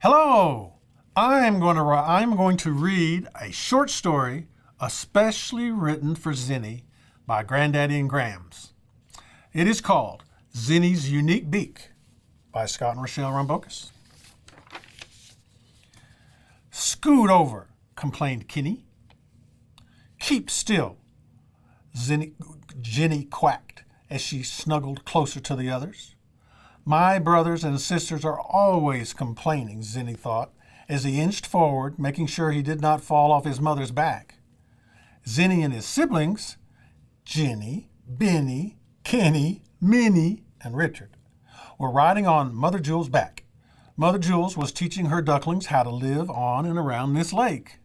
Hello! I'm going to read a short story especially written for Zinni by Granddaddy and Grams. It is called Zinni's Beak by Scott and Rochelle Rombokas. Scoot over, complained Kenny. Keep still, Zinni quacked as she snuggled closer to the others. My brothers and sisters are always complaining, Zinni thought, as he inched forward, making sure he did not fall off his mother's back. Zinni and his siblings, Jenny, Benny, Kenny, Minnie, and Richard, were riding on Mother Jewel's back. Mother Jewel was teaching her ducklings how to live on and around this lake.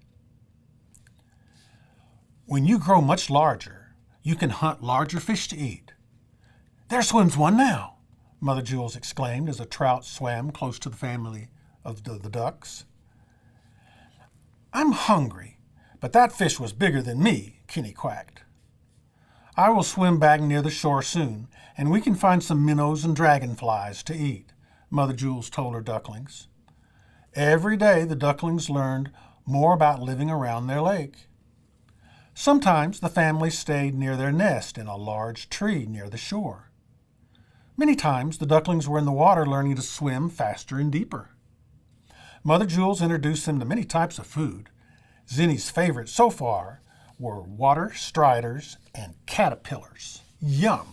When you grow much larger, you can hunt larger fish to eat. There swims one now, Mother Jewel exclaimed as a trout swam close to the family of the ducks. I'm hungry, but that fish was bigger than me, Kenny quacked. I will swim back near the shore soon, and we can find some minnows and dragonflies to eat, Mother Jewel told her ducklings. Every day the ducklings learned more about living around their lake. Sometimes the family stayed near their nest in a large tree near the shore. Many times the ducklings were in the water learning to swim faster and deeper. Mother Jewel introduced them to many types of food. Zinni's favorites so far were water striders and caterpillars. Yum!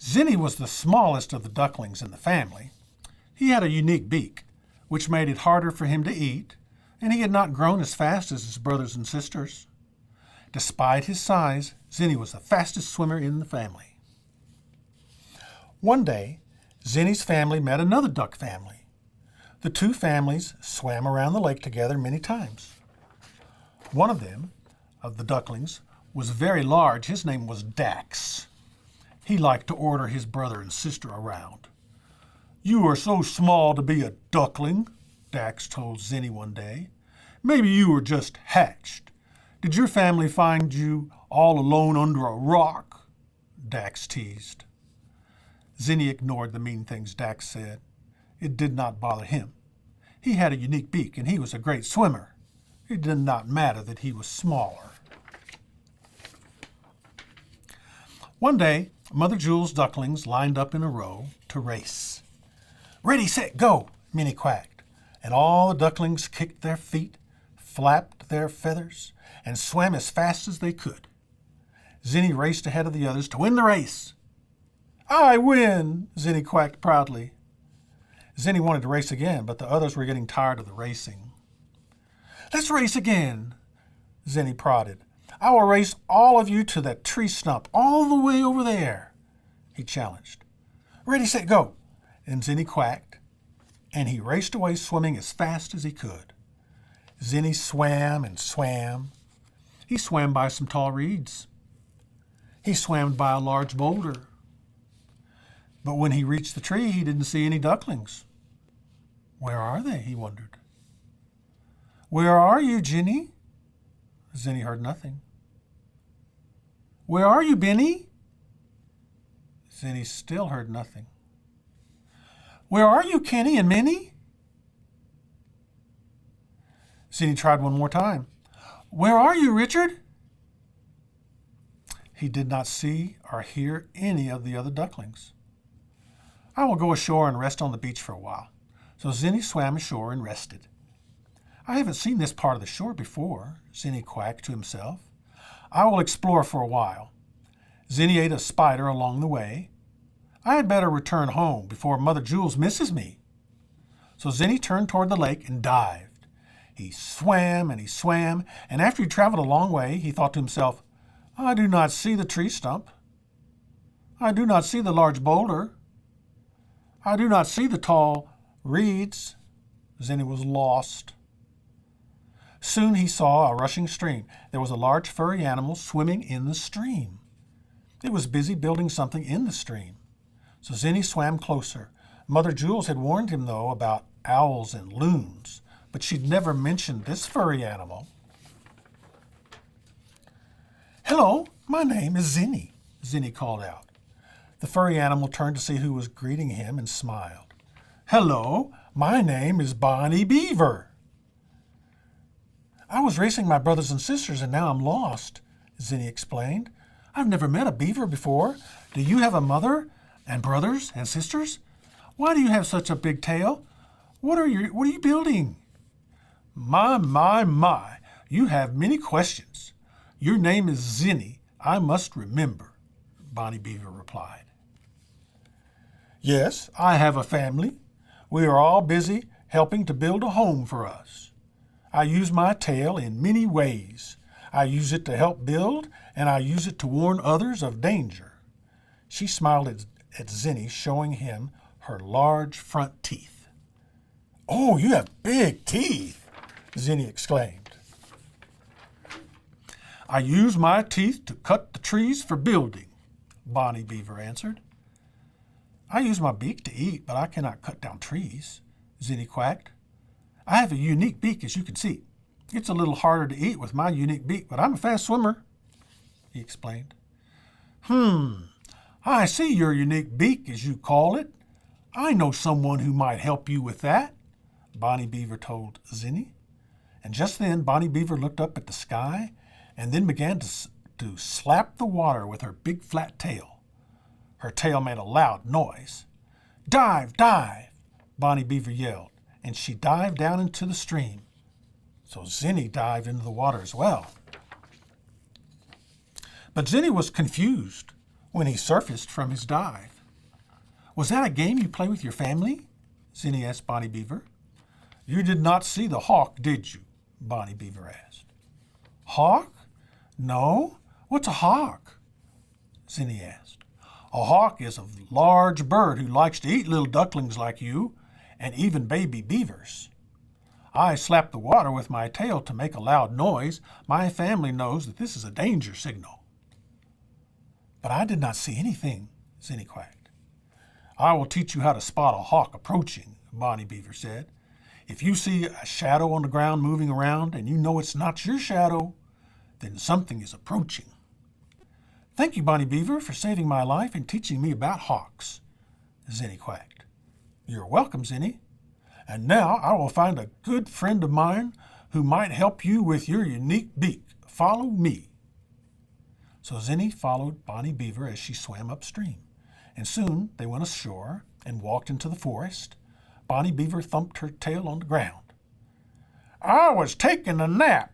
Zinni was the smallest of the ducklings in the family. He had a unique beak, which made it harder for him to eat, and he had not grown as fast as his brothers and sisters. Despite his size, Zinni was the fastest swimmer in the family. One day, Zinni's family met another duck family. The two families swam around the lake together many times. One of them, of the ducklings, was very large. His name was Dax. He liked to order his brother and sister around. You are so small to be a duckling, Dax told Zinni one day. Maybe you were just hatched. Did your family find you all alone under a rock? Dax teased. Zinni ignored the mean things Dax said. It did not bother him. He had a unique beak and he was a great swimmer. It did not matter that he was smaller. One day, Mother Jewel's ducklings lined up in a row to race. Ready, set, go, Minnie quacked, and all the ducklings kicked their feet, flapped their feathers, and swam as fast as they could. Zinni raced ahead of the others to win the race. I win, Zinni quacked proudly. Zinni wanted to race again, but the others were getting tired of the racing. Let's race again, Zinni prodded. I will race all of you to that tree stump all the way over there, he challenged. Ready, set, go. And Zinni quacked, and he raced away swimming as fast as he could. Zinni swam and swam. He swam by some tall reeds. He swam by a large boulder. But when he reached the tree, he didn't see any ducklings. Where are they? He wondered. Where are you, Jenny? Zinni heard nothing. Where are you, Benny? Zinni still heard nothing. Where are you, Kenny and Minnie? Zinni tried one more time. Where are you, Richard? He did not see or hear any of the other ducklings. I will go ashore and rest on the beach for a while. So Zinni swam ashore and rested. I haven't seen this part of the shore before, Zinni quacked to himself. I will explore for a while. Zinni ate a spider along the way. I had better return home before Mother Jewel misses me. So Zinni turned toward the lake and dived. He swam, and after he traveled a long way, he thought to himself, I do not see the tree stump. I do not see the large boulder. I do not see the tall reeds. Zinni was lost. Soon he saw a rushing stream. There was a large furry animal swimming in the stream. It was busy building something in the stream. So Zinni swam closer. Mother Jewel had warned him, though, about owls and loons, but she'd never mentioned this furry animal. Hello, my name is Zinni, Zinni called out. The furry animal turned to see who was greeting him and smiled. "Hello, my name is Bonnie Beaver." "I was racing my brothers and sisters and now I'm lost," Zinni explained. "I've never met a beaver before. Do you have a mother and brothers and sisters? Why do you have such a big tail? What are you building?" My, you have many questions. Your name is Zinni, I must remember," Bonnie Beaver replied. "Yes, I have a family. We are all busy helping to build a home for us. I use my tail in many ways. I use it to help build, and I use it to warn others of danger." She smiled at Zinni, showing him her large front teeth. "Oh, you have big teeth," Zinni exclaimed. "I use my teeth to cut the trees for building," Bonnie Beaver answered. "I use my beak to eat, but I cannot cut down trees," Zinni quacked. "I have a unique beak, as you can see. It's a little harder to eat with my unique beak, but I'm a fast swimmer," he explained. I see your unique beak, as you call it. I know someone who might help you with that," Bonnie Beaver told Zinni. And just then Bonnie Beaver looked up at the sky and then began to slap the water with her big flat tail. Her tail made a loud noise. "Dive, dive!" Bonnie Beaver yelled, and she dived down into the stream. So Zinni dived into the water as well. But Zinni was confused when he surfaced from his dive. "Was that a game you play with your family?" Zinni asked Bonnie Beaver. "You did not see the hawk, did you?" Bonnie Beaver asked. "Hawk? No. What's a hawk?" Zinni asked. "A hawk is a large bird who likes to eat little ducklings like you and even baby beavers. I slap the water with my tail to make a loud noise. My family knows that this is a danger signal." "But I did not see anything," Zinni quacked. "I will teach you how to spot a hawk approaching," Bonnie Beaver said. "If you see a shadow on the ground moving around and you know it's not your shadow, then something is approaching." "Thank you, Bonnie Beaver, for saving my life and teaching me about hawks," Zinni quacked. "You're welcome, Zinni. And now I will find a good friend of mine who might help you with your unique beak. Follow me." So Zinni followed Bonnie Beaver as she swam upstream, and soon they went ashore and walked into the forest. Bonnie Beaver thumped her tail on the ground. "I was taking a nap.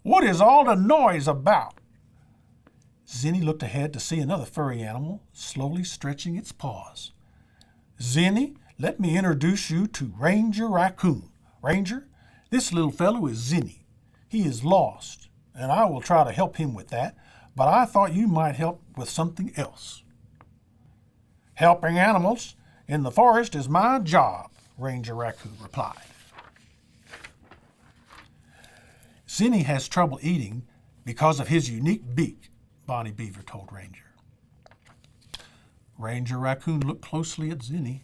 What is all the noise about?" Zinni looked ahead to see another furry animal slowly stretching its paws. "Zinni, let me introduce you to Ranger Raccoon. Ranger, this little fellow is Zinni. He is lost, and I will try to help him with that, but I thought you might help with something else." "Helping animals in the forest is my job," Ranger Raccoon replied. "Zinni has trouble eating because of his unique beak," Bonnie Beaver told Ranger. Ranger Raccoon looked closely at Zinni.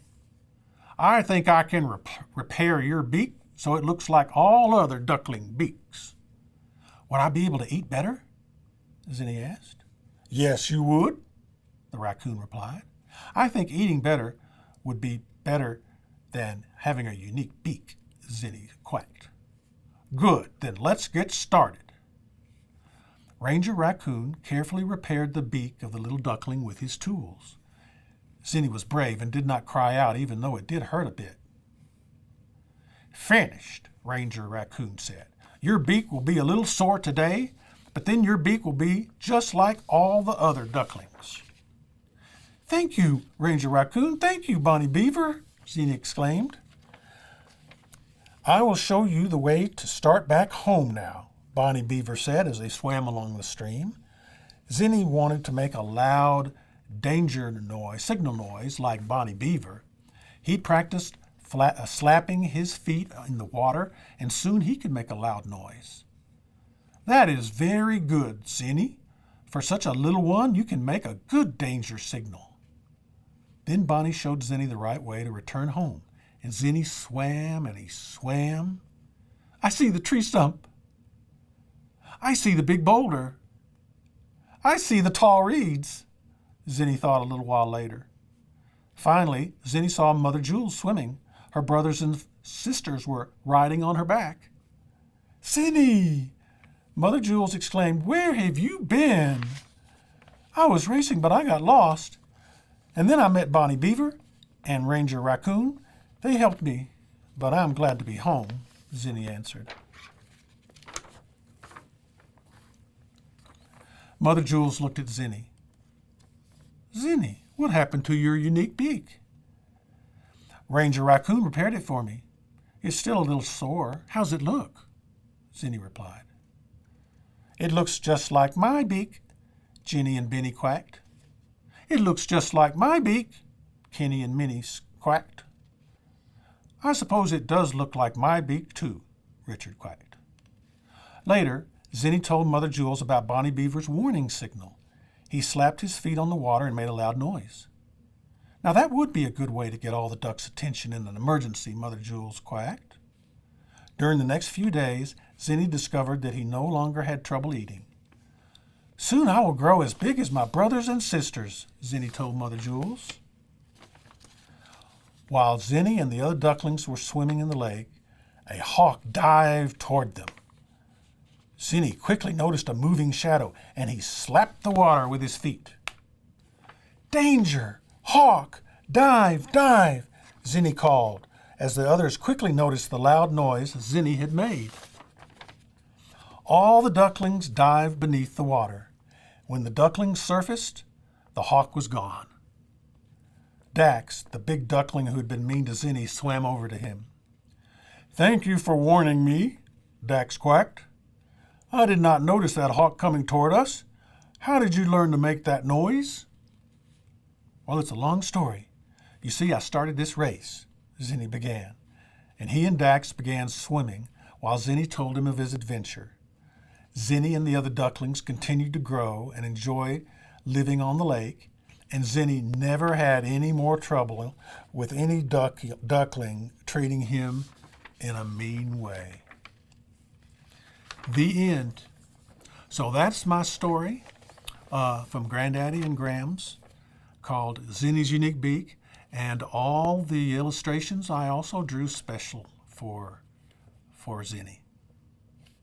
"I think I can repair your beak so it looks like all other duckling beaks." "Would I be able to eat better?" Zinni asked. "Yes, you would," the raccoon replied. "I think eating better would be better than having a unique beak," Zinni quacked. "Good, then let's get started." Ranger Raccoon carefully repaired the beak of the little duckling with his tools. Zinni was brave and did not cry out, even though it did hurt a bit. "Finished," Ranger Raccoon said. "Your beak will be a little sore today, but then your beak will be just like all the other ducklings." "Thank you, Ranger Raccoon. Thank you, Bonnie Beaver," Zinni exclaimed. "I will show you the way to start back home now," Bonnie Beaver said as they swam along the stream. Zinni wanted to make a loud signal noise like Bonnie Beaver. He practiced slapping his feet in the water, and soon he could make a loud noise. "That is very good, Zinni. For such a little one, you can make a good danger signal." Then Bonnie showed Zinni the right way to return home, and Zinni swam and he swam. "I see the tree stump. I see the big boulder. I see the tall reeds," Zinni thought a little while later. Finally, Zinni saw Mother Jules swimming. Her brothers and sisters were riding on her back. "Zinni!" Mother Jules exclaimed, "Where have you been?" "I was racing, but I got lost. And then I met Bonnie Beaver and Ranger Raccoon. They helped me, but I'm glad to be home," Zinni answered. Mother Jules looked at Zinni. "Zinni, what happened to your unique beak?" "Ranger Raccoon repaired it for me. It's still a little sore. How's it look?" Zinni replied. "It looks just like my beak," Jenny and Benny quacked. "It looks just like my beak," Kenny and Minnie quacked. "I suppose it does look like my beak, too," Richard quacked. Later, Zinni told Mother Jules about Bonnie Beaver's warning signal. He slapped his feet on the water and made a loud noise. "Now that would be a good way to get all the ducks' attention in an emergency," Mother Jules quacked. During the next few days, Zinni discovered that he no longer had trouble eating. "Soon I will grow as big as my brothers and sisters," Zinni told Mother Jules. While Zinni and the other ducklings were swimming in the lake, a hawk dived toward them. Zinni quickly noticed a moving shadow, and he slapped the water with his feet. "Danger! Hawk! Dive! Dive!" Zinni called, as the others quickly noticed the loud noise Zinni had made. All the ducklings dived beneath the water. When the ducklings surfaced, the hawk was gone. Dax, the big duckling who had been mean to Zinni, swam over to him. "Thank you for warning me," Dax quacked. "I did not notice that hawk coming toward us. How did you learn to make that noise?" "Well, it's a long story. You see, I started this race," Zinni began, and he and Dax began swimming while Zinni told him of his adventure. Zinni and the other ducklings continued to grow and enjoy living on the lake, and Zinni never had any more trouble with any duckling treating him in a mean way. The end. So that's my story from Granddaddy and Grams called Zinni's Unique Beak, and all the illustrations I also drew special for Zinni.